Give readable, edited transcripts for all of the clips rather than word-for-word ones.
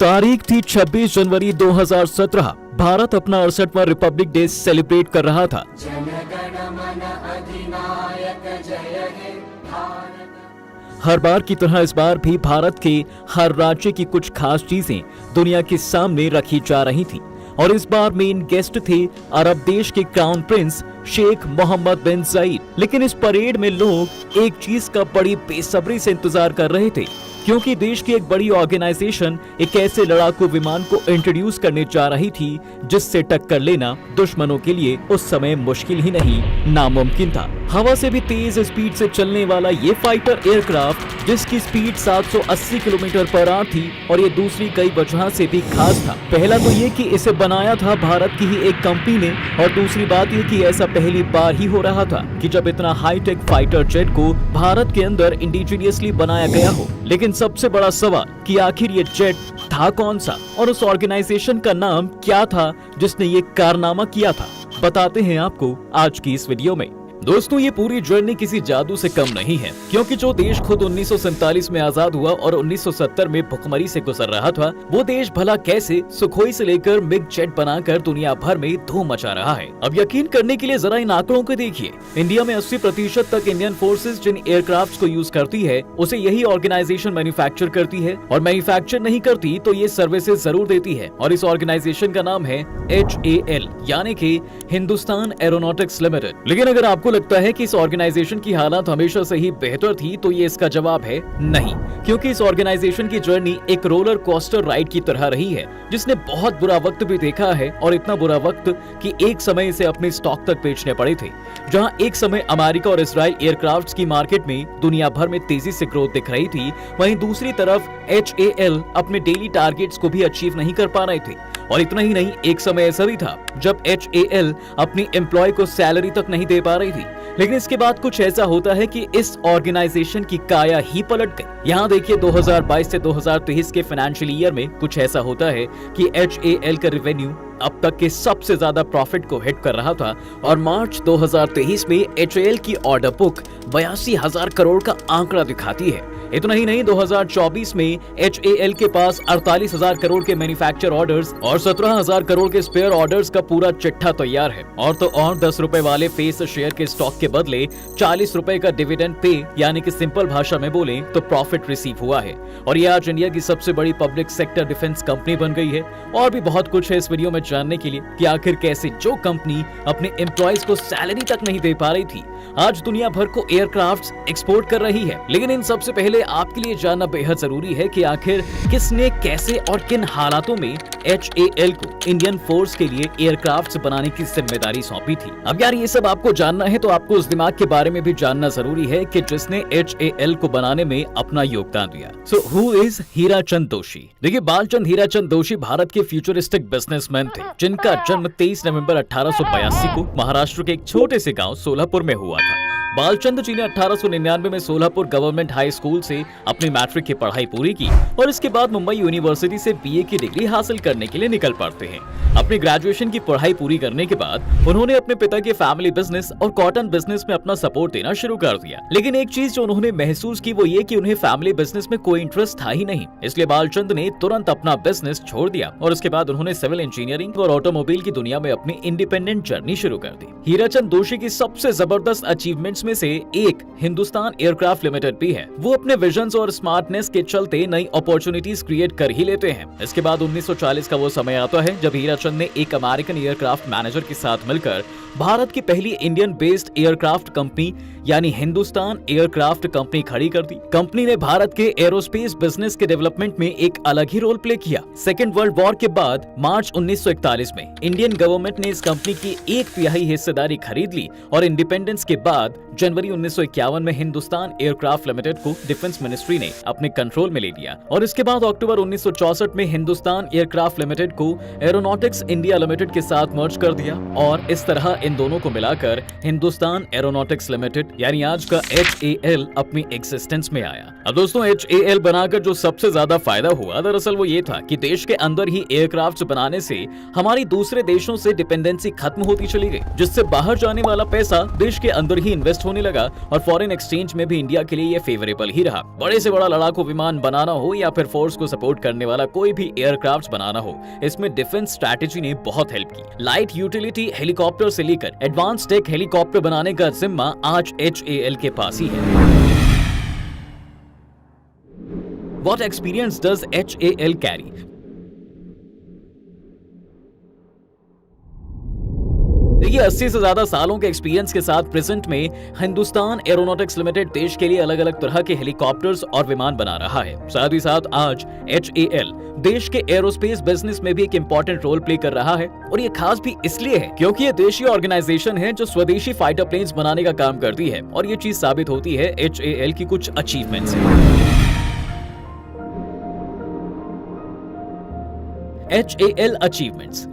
तारीख थी 26 जनवरी 2017। भारत अपना 68वां रिपब्लिक डे सेलिब्रेट कर रहा था। हर बार की तरह इस बार भी भारत के हर राज्य की कुछ खास चीजें दुनिया के सामने रखी जा रही थी और इस बार मेन गेस्ट थे अरब देश के क्राउन प्रिंस शेख मोहम्मद बिन जायद। लेकिन इस परेड में लोग एक चीज का बड़ी बेसब्री से इंतजार कर रहे थे, क्योंकि देश की एक बड़ी ऑर्गेनाइजेशन एक ऐसे लड़ाकू विमान को इंट्रोड्यूस करने जा रही थी जिससे टक्कर लेना दुश्मनों के लिए उस समय मुश्किल ही नहीं नामुमकिन था। हवा से भी तेज स्पीड से चलने वाला ये फाइटर एयरक्राफ्ट, जिसकी स्पीड 780 किलोमीटर पर आवर थी और ये दूसरी कई वजह से भी खास था। पहला तो ये कि इसे बनाया था भारत की ही एक कंपनी ने, और दूसरी बात ये कि ऐसा पहली बार ही हो रहा था कि जब इतना हाईटेक फाइटर जेट को भारत के अंदर इंडिजीनियसली बनाया गया हो। लेकिन सबसे बड़ा सवाल कि आखिर ये जेट था कौन सा और उस ऑर्गेनाइजेशन का नाम क्या था जिसने ये कारनामा किया था, बताते हैं आपको आज की इस वीडियो में। दोस्तों, ये पूरी जर्नी किसी जादू से कम नहीं है, क्योंकि जो देश खुद 1947 में आजाद हुआ और 1970 में भुखमरी से गुजर रहा था, वो देश भला कैसे सुखोई से लेकर मिग जेट बनाकर दुनिया भर में धूम मचा रहा है। अब यकीन करने के लिए जरा इन आंकड़ों को देखिए। इंडिया में 80% तक इंडियन फोर्सेज जिन एयरक्राफ्ट को यूज करती है, उसे यही ऑर्गेनाइजेशन मैन्युफैक्चर करती है, और मैन्युफैक्चर नहीं करती तो ये सर्विसेज जरूर देती है। और इस ऑर्गेनाइजेशन का नाम है HAL, यानी कि हिंदुस्तान एरोनॉटिक्स लिमिटेड। लेकिन अगर आपको लगता है कि इस ऑर्गेनाइजेशन की हालत हमेशा से ही बेहतर थी, तो ये इसका जवाब है नहीं, क्योंकि इस ऑर्गेनाइजेशन की जर्नी एक रोलर कोस्टर राइड की तरह रही है, जिसने बहुत बुरा वक्त भी देखा है, और इतना बुरा वक्त कि एक समय इसे अपने स्टॉक तक बेचने पड़े थे। जहां एक समय अमेरिका और इजराइल एयरक्राफ्ट्स की मार्केट में दुनिया भर में तेजी से ग्रोथ दिख रही थी, वहीं दूसरी तरफ HAL अपने डेली टारगेट्स को भी अचीव नहीं कर पा रहे थे। और इतना ही नहीं, एक समय ऐसा भी था जब HAL अपनी एम्प्लॉय को सैलरी तक नहीं दे पा रही थी। लेकिन इसके बाद कुछ ऐसा होता है कि इस ऑर्गेनाइजेशन की काया ही पलट गई। यहाँ देखिए, 2022 से 2023 के फाइनेंशियल ईयर में कुछ ऐसा होता है कि HAL का रेवेन्यू अब तक के सबसे ज्यादा प्रॉफिट को हिट कर रहा था, और मार्च 2023 में HAL की ऑर्डर बुक 82,000 करोड़ का आंकड़ा दिखाती है। इतना ही नहीं, 2024 में HAL के पास 48,000 करोड़ के मैन्युफैक्चर ऑर्डर्स और 17,000 करोड़ के स्पेयर ऑर्डर्स का पूरा चिट्ठा तैयार है। और तो और 10 रुपए वाले फेस शेयर के स्टॉक के बदले 40 रुपए का डिविडेंड पे, यानी कि सिंपल भाषा में बोले तो प्रॉफिट रिसीव हुआ है। और ये आज इंडिया की सबसे बड़ी पब्लिक सेक्टर डिफेंस कंपनी बन गई है। और भी बहुत कुछ है इस वीडियो में जानने के लिए कि आखिर कैसे जो कंपनी अपने एम्प्लॉइज को सैलरी तक नहीं दे पा रही थी, आज दुनिया भर को एयरक्राफ्ट्स एक्सपोर्ट कर रही है। लेकिन इन सबसे पहले आपके लिए जानना बेहद जरूरी है कि आखिर किसने, कैसे और किन हालातों में HAL को इंडियन फोर्स के लिए एयरक्राफ्ट्स बनाने की जिम्मेदारी सौंपी थी। अब यार, ये सब आपको जानना है तो आपको उस दिमाग के बारे में भी जानना जरूरी है कि जिसने HAL को बनाने में अपना योगदान दिया। सो हु इज हीराचंद दोषी? देखिए, बालचंद हीराचंद दोषी भारत के फ्यूचरिस्टिक बिजनेसमैन थे, जिनका जन्म 23 नवंबर 1882 को महाराष्ट्र के एक छोटे से गांव सोलापुर में हुआ था। बालचंद जी ने 1899 में सोलापुर गवर्नमेंट हाई स्कूल से अपनी मैट्रिक की पढ़ाई पूरी की और इसके बाद मुंबई यूनिवर्सिटी से BA की डिग्री हासिल करने के लिए निकल पड़ते हैं। अपनी ग्रेजुएशन की पढ़ाई पूरी करने के बाद उन्होंने अपने पिता के फैमिली बिजनेस और कॉटन बिजनेस में अपना सपोर्ट देना शुरू कर दिया। लेकिन एक चीज जो उन्होंने महसूस की वो ये कि उन्हें फैमिली बिजनेस में कोई इंटरेस्ट था ही नहीं। इसलिए बालचंद ने तुरंत अपना बिजनेस छोड़ दिया और उसके बाद उन्होंने सिविल इंजीनियरिंग और ऑटोमोबाइल की दुनिया में अपनी इंडिपेंडेंट जर्नी शुरू कर दी। हीराचंद दोषी की सबसे जबरदस्त अचीवमेंट्स में से एक हिंदुस्तान एयरक्राफ्ट लिमिटेड भी है। वो अपने विजन्स और स्मार्टनेस के चलते नई अपॉर्चुनिटीज क्रिएट कर ही लेते हैं। इसके बाद 1940 का वो समय आता है जब हीराचंद ने एक अमेरिकन एयरक्राफ्ट मैनेजर के साथ मिलकर भारत की पहली इंडियन बेस्ड एयरक्राफ्ट कंपनी यानी हिंदुस्तान एयरक्राफ्ट कंपनी खड़ी कर दी। कंपनी ने भारत के एरोस्पेस बिजनेस के डेवलपमेंट में एक अलग ही रोल प्ले किया। सेकेंड वर्ल्ड वॉर के बाद मार्च 1941 में इंडियन गवर्नमेंट ने इस कंपनी की 1/3 हिस्सेदारी खरीद ली और इंडिपेंडेंस के बाद जनवरी 1951 में हिंदुस्तान एयरक्राफ्ट लिमिटेड को डिफेंस मिनिस्ट्री ने अपने कंट्रोल में ले लिया और इसके बाद अक्टूबर 1964 में हिंदुस्तान एयरक्राफ्ट लिमिटेड को एरोनॉटिक्स इंडिया लिमिटेड के साथ मर्ज कर दिया और इस तरह इन दोनों को मिलाकर हिंदुस्तान एरोनॉटिक्स लिमिटेड यानी आज का HAL अपनी एग्जिस्टेंस में आया। अब दोस्तों, HAL बनाकर जो सबसे ज्यादा फायदा हुआ दरअसल वो ये था कि देश के अंदर ही एयरक्राफ्ट बनाने से हमारी दूसरे देशों से डिपेंडेंसी खत्म होती चली गई, जिससे बाहर जाने वाला पैसा देश के अंदर ही इन्वेस्ट इन्वेस्ट होने लगा और फॉरेन एक्सचेंज में भी इंडिया के लिए ये फेवरेबल ही रहा। बड़े से बड़ा लड़ाकू विमान बनाना हो या फिर फोर्स को सपोर्ट करने वाला कोई भी एयरक्राफ्ट बनाना हो, इसमें डिफेंस स्ट्रैटेजी ने बहुत हेल्प की। लाइट यूटिलिटी हेलीकॉप्टर से लेकर एडवांस टेक हेलीकॉप्टर बनाने का जिम्मा आज HAL के पास ही है। What experience does HAL carry? देखिए 80 से ज्यादा सालों के एक्सपीरियंस के साथ प्रेजेंट में हिंदुस्तान एरोनॉटिक्स लिमिटेड देश के लिए अलग अलग तरह के हेलीकॉप्टर्स और विमान बना रहा है। साथ ही साथ आज HAL देश के एरोस्पेस बिजनेस में भी एक इंपॉर्टेंट रोल प्ले कर रहा है और ये खास भी इसलिए है क्योंकि ये देशी ऑर्गेनाइजेशन है जो स्वदेशी फाइटर प्लेन्स बनाने का काम करती है और ये चीज साबित होती है HAL की कुछ अचीवमेंट्स से। HAL achievements.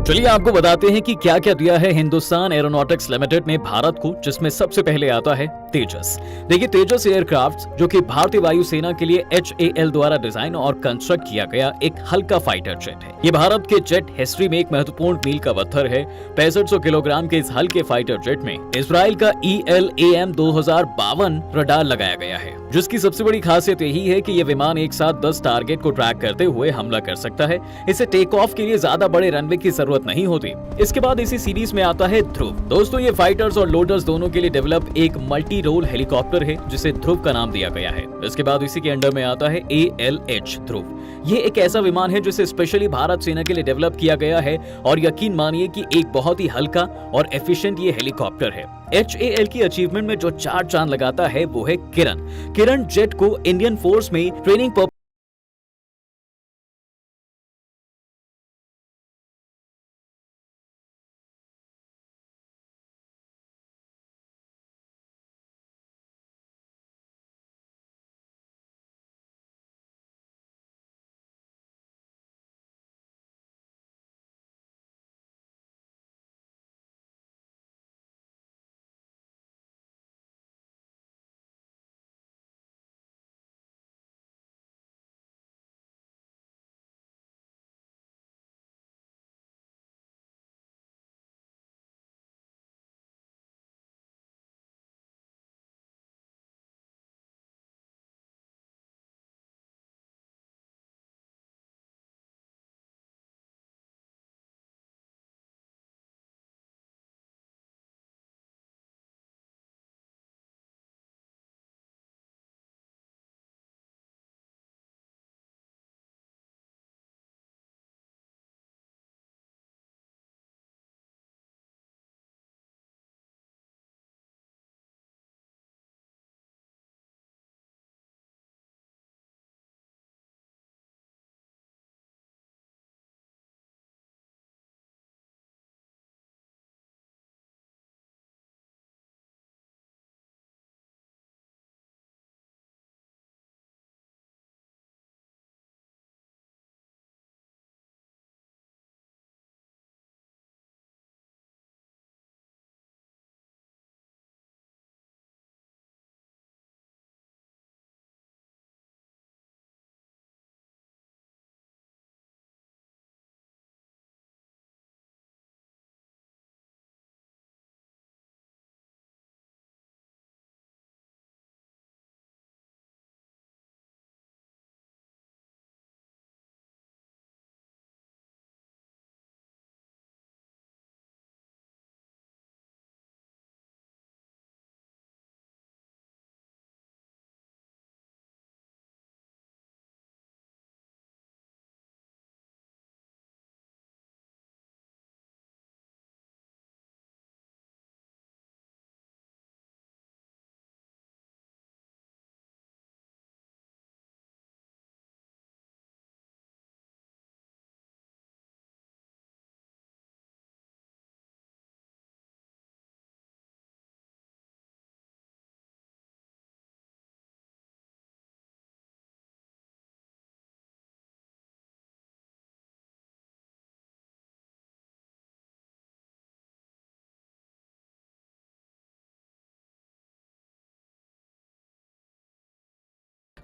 चलिए आपको बताते हैं कि क्या क्या दिया है हिंदुस्तान एरोनॉटिक्स लिमिटेड ने भारत को, जिसमें सबसे पहले आता है तेजस। देखिए तेजस एयरक्राफ्ट जो कि भारतीय वायुसेना के लिए HAL द्वारा डिजाइन और कंस्ट्रक्ट किया गया एक हल्का फाइटर जेट है। ये भारत के जेट हिस्ट्री में एक महत्वपूर्ण मील का पत्थर है। 6500 किलोग्राम के इस हल्के फाइटर जेट में इजराइल का ELAM 2052 रडार लगाया गया है, जिसकी सबसे बड़ी खासियत यही है कि यह विमान एक साथ 10 टारगेट को ट्रैक करते हुए हमला कर सकता है। इसे टेक ऑफ के लिए ज्यादा बड़े रनवे की जरूरत नहीं होती। इसके बाद इसी सीरीज में आता है ध्रुव। दोस्तों ये फाइटर्स और लोडर्स दोनों के लिए डेवलप एक मल्टी रोल हेलीकॉप्टर है जिसे ध्रुव का नाम दिया गया है। इसके बाद इसी के अंडर में आता है ALH ध्रुव। ये एक ऐसा विमान है जिसे स्पेशली भारत सेना के लिए डेवलप किया गया है और यकीन मानिए कि एक बहुत ही हल्का और एफिशिएंट ये हेलीकॉप्टर है। HAL की अचीवमेंट में जो 4 चांद लगाता है वो है किरण। किरण जेट को इंडियन फोर्स में ट्रेनिंग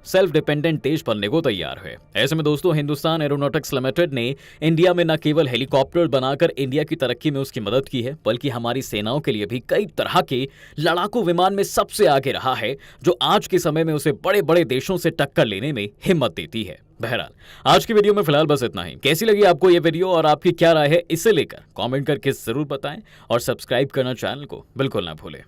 सेल्फ डिपेंडेंट देश बनने को तैयार है। ऐसे में दोस्तों हिंदुस्तान एरोनॉटिक्स लिमिटेड ने इंडिया में न केवल हेलीकॉप्टर बनाकर इंडिया की तरक्की में उसकी मदद की है, बल्कि हमारी सेनाओं के लिए भी कई तरह के लड़ाकू विमान में सबसे आगे रहा है, जो आज के समय में उसे बड़े बड़े देशों से टक्कर लेने में हिम्मत देती है। बहरहाल आज की वीडियो में फिलहाल बस इतना ही। कैसी लगी आपको ये वीडियो और आपकी क्या राय है इसे लेकर कमेंट करके जरूर बताएं और सब्सक्राइब करना चैनल को बिल्कुल ना भूलें।